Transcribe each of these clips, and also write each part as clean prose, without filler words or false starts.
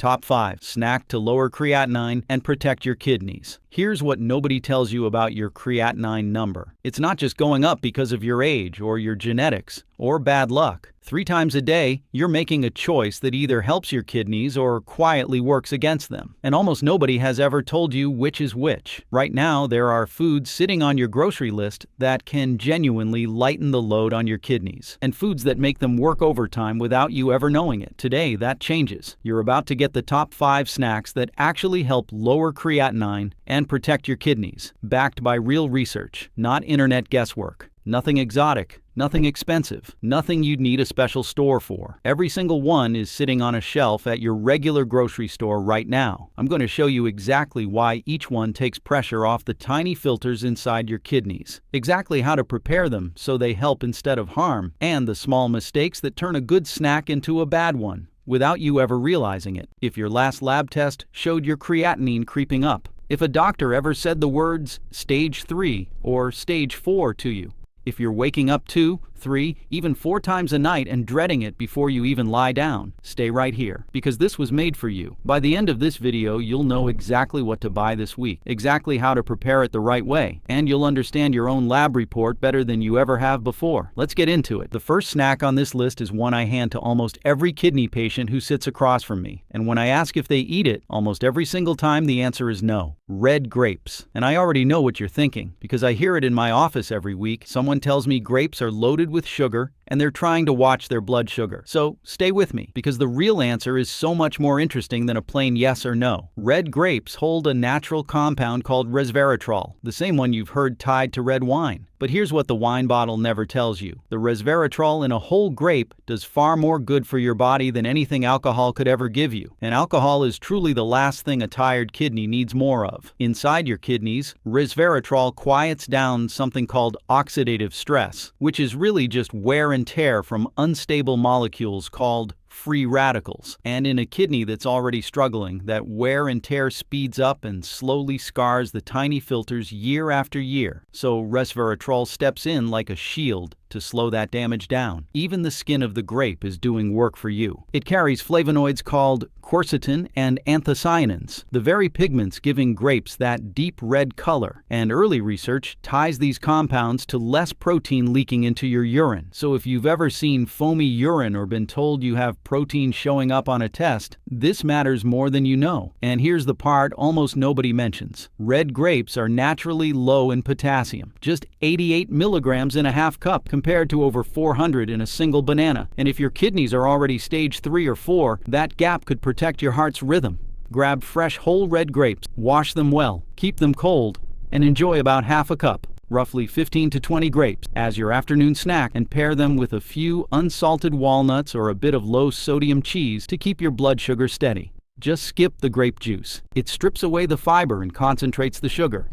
Top 5. Snack to lower creatinine and protect your kidneys. Here's what nobody tells you about your creatinine number. It's not just going up because of your age or your genetics or bad luck. 3 times a day, you're making a choice that either helps your kidneys or quietly works against them. And almost nobody has ever told you which is which. Right now, there are foods sitting on your grocery list that can genuinely lighten the load on your kidneys, and foods that make them work overtime without you ever knowing it. Today, that changes. You're about to get the top 5 snacks that actually help lower creatinine and protect your kidneys, backed by real research, not internet guesswork. Nothing exotic, nothing expensive, nothing you'd need a special store for. Every single one is sitting on a shelf at your regular grocery store right now. I'm going to show you exactly why each one takes pressure off the tiny filters inside your kidneys, exactly how to prepare them so they help instead of harm, and the small mistakes that turn a good snack into a bad one without you ever realizing it. If your last lab test showed your creatinine creeping up, if a doctor ever said the words stage 3 or stage 4 to you, if you're waking up 2, 3, even 4 times a night and dreading it before you even lie down, stay right here, because this was made for you. By the end of this video, you'll know exactly what to buy this week, exactly how to prepare it the right way, and you'll understand your own lab report better than you ever have before. Let's get into it. The first snack on this list is one I hand to almost every kidney patient who sits across from me, and when I ask if they eat it, almost every single time the answer is no. Red grapes. And I already know what you're thinking, because I hear it in my office every week. Someone tells me grapes are loaded with sugar, and they're trying to watch their blood sugar. So stay with me, because the real answer is so much more interesting than a plain yes or no. Red grapes hold a natural compound called resveratrol, the same one you've heard tied to red wine. But here's what the wine bottle never tells you. The resveratrol in a whole grape does far more good for your body than anything alcohol could ever give you. And alcohol is truly the last thing a tired kidney needs more of. Inside your kidneys, resveratrol quiets down something called oxidative stress, which is really just wear and tear from unstable molecules called free radicals. And in a kidney that's already struggling, that wear and tear speeds up and slowly scars the tiny filters year after year. So resveratrol steps in like a shield to slow that damage down. Even the skin of the grape is doing work for you. It carries flavonoids called quercetin and anthocyanins, the very pigments giving grapes that deep red color. And early research ties these compounds to less protein leaking into your urine. So if you've ever seen foamy urine or been told you have protein showing up on a test, this matters more than you know. And here's the part almost nobody mentions. Red grapes are naturally low in potassium, just 88 milligrams in a half cup compared to over 400 in a single banana. And if your kidneys are already stage 3 or 4, that gap could protect your heart's rhythm. Grab fresh whole red grapes, wash them well, keep them cold, and enjoy about half a cup, roughly 15 to 20 grapes, as your afternoon snack, and pair them with a few unsalted walnuts or a bit of low-sodium cheese to keep your blood sugar steady. Just skip the grape juice. It strips away the fiber and concentrates the sugar.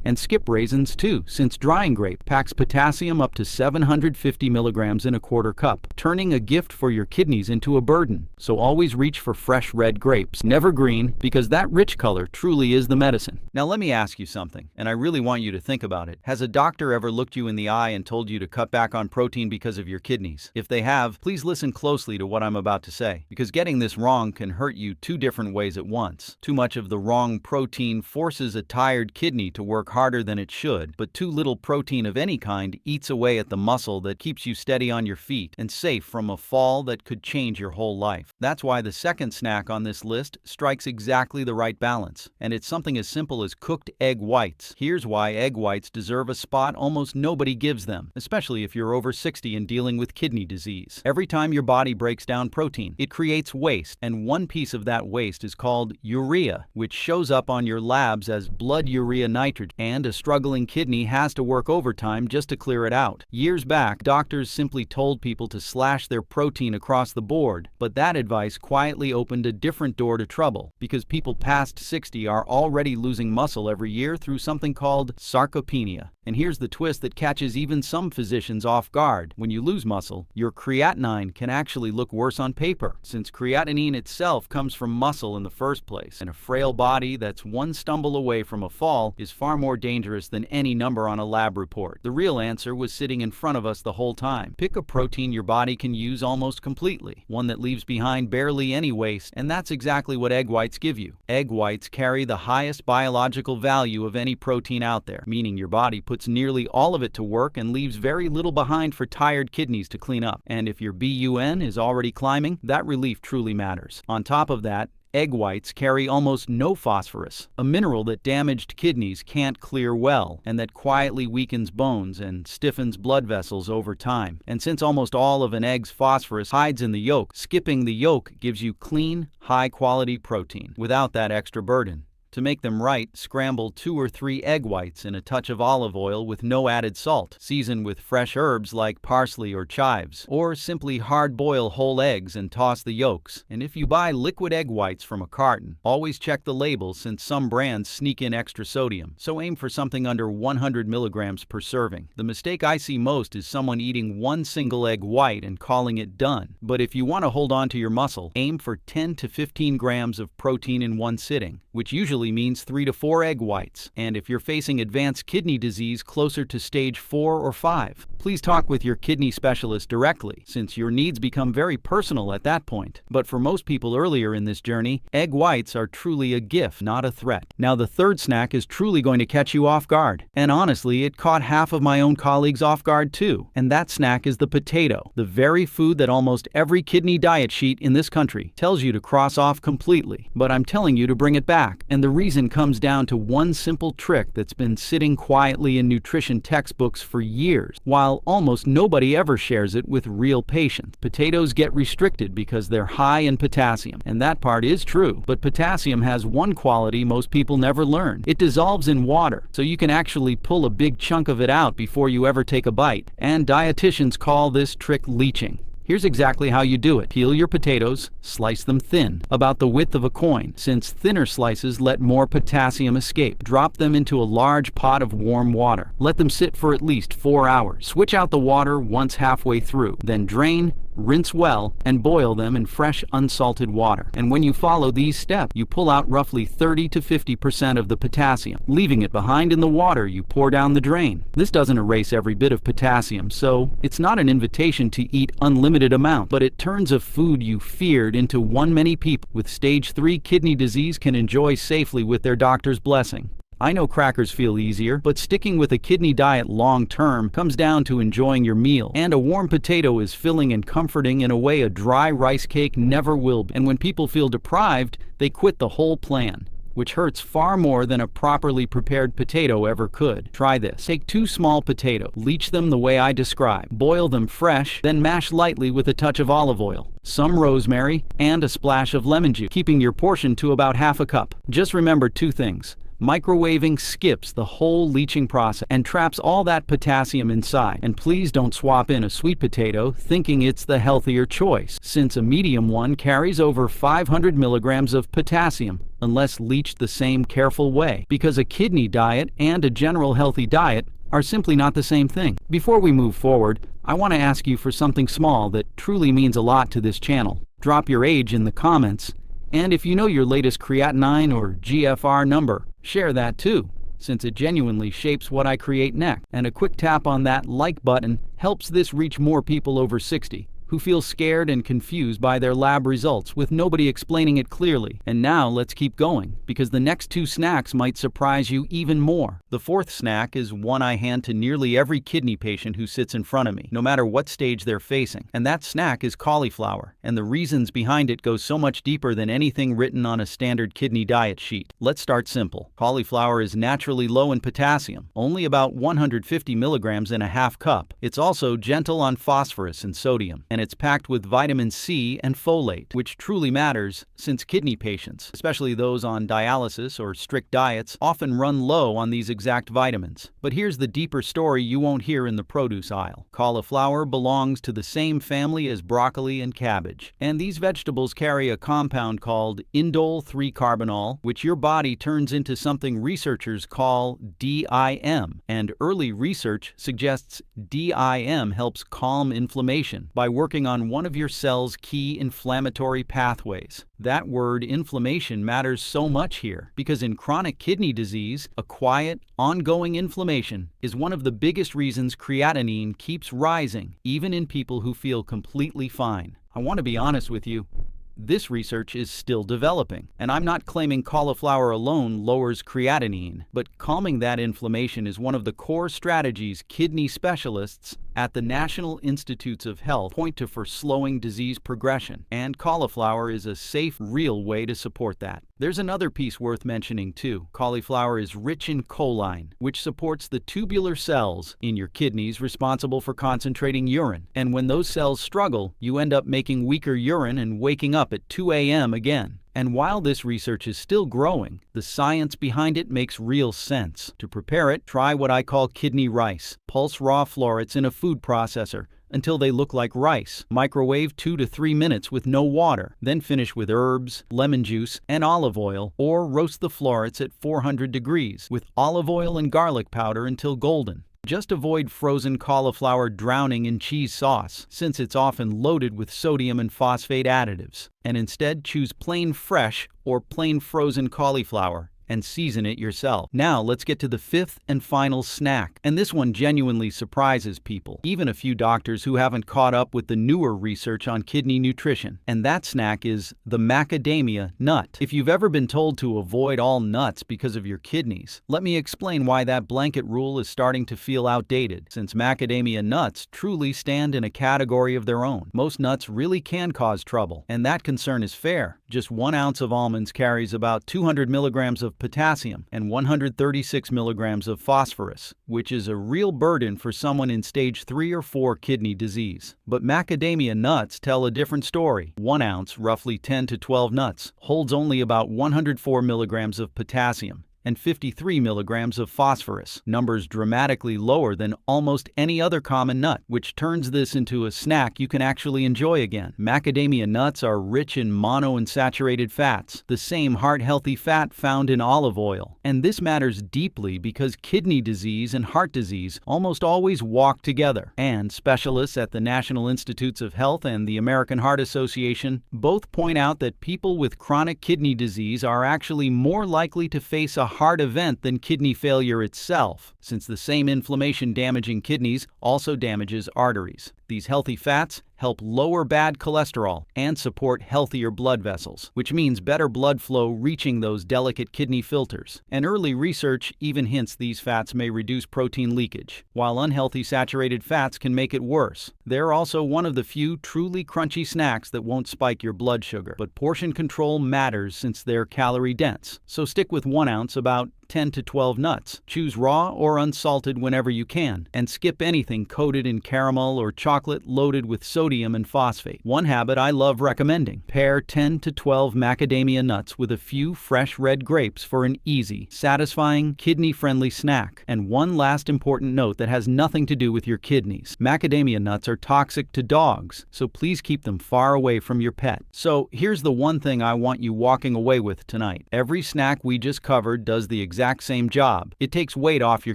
And skip raisins too, since drying grape packs potassium up to 750 milligrams in a quarter cup, turning a gift for your kidneys into a burden. So always reach for fresh red grapes, never green, because that rich color truly is the medicine. Now let me ask you something, and I really want you to think about it. Has a doctor ever looked you in the eye and told you to cut back on protein because of your kidneys? If they have, please listen closely to what I'm about to say, because getting this wrong can hurt you 2 different ways at once. Too much of the wrong protein forces a tired kidney to work harder than it should, but too little protein of any kind eats away at the muscle that keeps you steady on your feet and safe from a fall that could change your whole life. That's why the second snack on this list strikes exactly the right balance, and it's something as simple as cooked egg whites. Here's why egg whites deserve a spot almost nobody gives them, especially if you're over 60 and dealing with kidney disease. Every time your body breaks down protein, it creates waste, and one piece of that waste is called urea, which shows up on your labs as blood urea nitrogen, and a struggling kidney has to work overtime just to clear it out. Years back, doctors simply told people to slash their protein across the board, but that advice quietly opened a different door to trouble, because people past 60 are already losing muscle every year through something called sarcopenia. And here's the twist that catches even some physicians off guard. When you lose muscle, your creatinine can actually look worse on paper, since creatinine itself comes from muscle in the first place. And a frail body that's one stumble away from a fall is far more more dangerous than any number on a lab report. The real answer was sitting in front of us the whole time. Pick a protein your body can use almost completely, one that leaves behind barely any waste, and that's exactly what egg whites give you. Egg whites carry the highest biological value of any protein out there, meaning your body puts nearly all of it to work and leaves very little behind for tired kidneys to clean up. And if your BUN is already climbing, that relief truly matters. On top of that, egg whites carry almost no phosphorus, a mineral that damaged kidneys can't clear well and that quietly weakens bones and stiffens blood vessels over time. And since almost all of an egg's phosphorus hides in the yolk, skipping the yolk gives you clean, high-quality protein without that extra burden. To make them right, scramble 2 or 3 egg whites in a touch of olive oil with no added salt. Season with fresh herbs like parsley or chives. Or simply hard-boil whole eggs and toss the yolks. And if you buy liquid egg whites from a carton, always check the label since some brands sneak in extra sodium. So aim for something under 100 milligrams per serving. The mistake I see most is someone eating one single egg white and calling it done. But if you want to hold on to your muscle, aim for 10 to 15 grams of protein in one sitting, which usually means 3 to 4 egg whites. And if you're facing advanced kidney disease closer to stage 4 or 5, please talk with your kidney specialist directly, since your needs become very personal at that point. But for most people earlier in this journey, egg whites are truly a gift, not a threat. Now, the third snack is truly going to catch you off guard. And honestly, it caught half of my own colleagues off guard too. And that snack is the potato, the very food that almost every kidney diet sheet in this country tells you to cross off completely. But I'm telling you to bring it back. And the reason comes down to one simple trick that's been sitting quietly in nutrition textbooks for years, while almost nobody ever shares it with real patients. Potatoes get restricted because they're high in potassium, and that part is true. But potassium has one quality most people never learn. It dissolves in water, so you can actually pull a big chunk of it out before you ever take a bite. And dietitians call this trick leaching. Here's exactly how you do it. Peel your potatoes, slice them thin, about the width of a coin, since thinner slices let more potassium escape. Drop them into a large pot of warm water. Let them sit for at least 4 hours. Switch out the water once halfway through, then drain, rinse well, and boil them in fresh unsalted water. And when you follow these steps, you pull out roughly 30 to 50% of the potassium. Leaving it behind in the water, you pour down the drain. This doesn't erase every bit of potassium, so it's not an invitation to eat unlimited amount, but it turns a food you feared into one many people with stage 3 kidney disease can enjoy safely with their doctor's blessing. I know crackers feel easier, but sticking with a kidney diet long term comes down to enjoying your meal. And a warm potato is filling and comforting in a way a dry rice cake never will be. And when people feel deprived, they quit the whole plan, which hurts far more than a properly prepared potato ever could. Try this. Take 2 small potatoes, leach them the way I describe, boil them fresh, then mash lightly with a touch of olive oil, some rosemary, and a splash of lemon juice, keeping your portion to about half a cup. Just remember 2 things. Microwaving skips the whole leaching process and traps all that potassium inside. And please don't swap in a sweet potato thinking it's the healthier choice, since a medium one carries over 500 milligrams of potassium unless leached the same careful way, because a kidney diet and a general healthy diet are simply not the same thing. Before we move forward, I want to ask you for something small that truly means a lot to this channel. Drop your age in the comments, and if you know your latest creatinine or GFR number, share that too, since it genuinely shapes what I create next. And a quick tap on that like button helps this reach more people over 60 who feel scared and confused by their lab results with nobody explaining it clearly. And now let's keep going, because the next 2 snacks might surprise you even more. The fourth snack is one I hand to nearly every kidney patient who sits in front of me, no matter what stage they're facing. And that snack is cauliflower, and the reasons behind it go so much deeper than anything written on a standard kidney diet sheet. Let's start simple. Cauliflower is naturally low in potassium, only about 150 milligrams in a half cup. It's also gentle on phosphorus and sodium, and it's packed with vitamin C and folate, which truly matters since kidney patients, especially those on dialysis or strict diets, often run low on these exact vitamins. But here's the deeper story you won't hear in the produce aisle. Cauliflower belongs to the same family as broccoli and cabbage, and these vegetables carry a compound called indole 3-carbinol, which your body turns into something researchers call DIM, and early research suggests DIM helps calm inflammation by working working on one of your cell's key inflammatory pathways. That word inflammation matters so much here because in chronic kidney disease, a quiet, ongoing inflammation is one of the biggest reasons creatinine keeps rising, even in people who feel completely fine. I want to be honest with you. This research is still developing, and I'm not claiming cauliflower alone lowers creatinine, but calming that inflammation is one of the core strategies kidney specialists at the National Institutes of Health point to for slowing disease progression, and cauliflower is a safe, real way to support that. There's another piece worth mentioning too. Cauliflower is rich in choline, which supports the tubular cells in your kidneys responsible for concentrating urine. And when those cells struggle, you end up making weaker urine and waking up at 2 a.m. again. And while this research is still growing, the science behind it makes real sense. To prepare it, try what I call kidney rice. Pulse raw florets in a food processor until they look like rice. Microwave 2 to 3 minutes with no water. Then finish with herbs, lemon juice, and olive oil, or roast the florets at 400 degrees with olive oil and garlic powder until golden. Just avoid frozen cauliflower drowning in cheese sauce, since it's often loaded with sodium and phosphate additives. And instead choose plain fresh or plain frozen cauliflower and season it yourself. Now let's get to the fifth and final snack. And this one genuinely surprises people, even a few doctors who haven't caught up with the newer research on kidney nutrition. And that snack is the macadamia nut. If you've ever been told to avoid all nuts because of your kidneys, let me explain why that blanket rule is starting to feel outdated, since macadamia nuts truly stand in a category of their own. Most nuts really can cause trouble, and that concern is fair. Just 1 ounce of almonds carries about 200 milligrams of potassium and 136 milligrams of phosphorus, which is a real burden for someone in stage 3 or 4 kidney disease. But macadamia nuts tell a different story. 1 ounce, roughly 10 to 12 nuts, holds only about 104 milligrams of potassium and 53 milligrams of phosphorus, numbers dramatically lower than almost any other common nut, which turns this into a snack you can actually enjoy again. Macadamia nuts are rich in monounsaturated fats, the same heart-healthy fat found in olive oil. And this matters deeply because kidney disease and heart disease almost always walk together. And specialists at the National Institutes of Health and the American Heart Association both point out that people with chronic kidney disease are actually more likely to face a heart event than kidney failure itself, since the same inflammation damaging kidneys also damages arteries. These healthy fats help lower bad cholesterol and support healthier blood vessels, which means better blood flow reaching those delicate kidney filters. And early research even hints these fats may reduce protein leakage, while unhealthy saturated fats can make it worse. They're also one of the few truly crunchy snacks that won't spike your blood sugar. But portion control matters since they're calorie dense. So stick with 1 ounce, about 10 to 12 nuts. Choose raw or unsalted whenever you can, and skip anything coated in caramel or chocolate loaded with sodium and phosphate. One habit I love recommending: pair 10 to 12 macadamia nuts with a few fresh red grapes for an easy, satisfying, kidney-friendly snack. And one last important note that has nothing to do with your kidneys: macadamia nuts are toxic to dogs, so please keep them far away from your pet. So here's the one thing I want you walking away with tonight. Every snack we just covered does the exact same job. It takes weight off your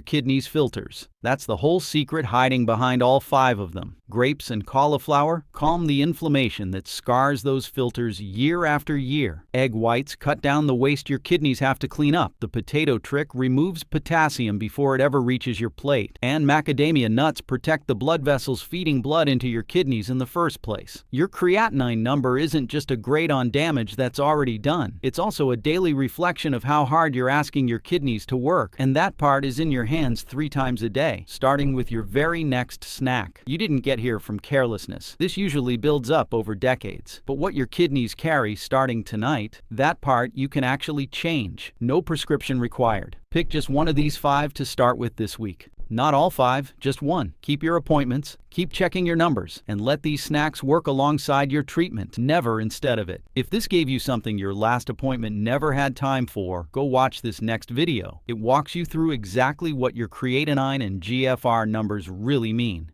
kidneys' filters. That's the whole secret hiding behind all 5 of them. Grapes and cauliflower calm the inflammation that scars those filters year after year. Egg whites cut down the waste your kidneys have to clean up. The potato trick removes potassium before it ever reaches your plate. And macadamia nuts protect the blood vessels feeding blood into your kidneys in the first place. Your creatinine number isn't just a grade on damage that's already done. It's also a daily reflection of how hard you're asking your kidneys to work. And that part is in your hands 3 times a day, starting with your very next snack. You didn't get here from carelessness. This usually builds up over decades. But what your kidneys carry starting tonight, that part you can actually change. No prescription required. Pick just one of these 5 to start with this week. Not all 5, just one. Keep your appointments, keep checking your numbers, and let these snacks work alongside your treatment, never instead of it. If this gave you something your last appointment never had time for, go watch this next video. It walks you through exactly what your creatinine and GFR numbers really mean.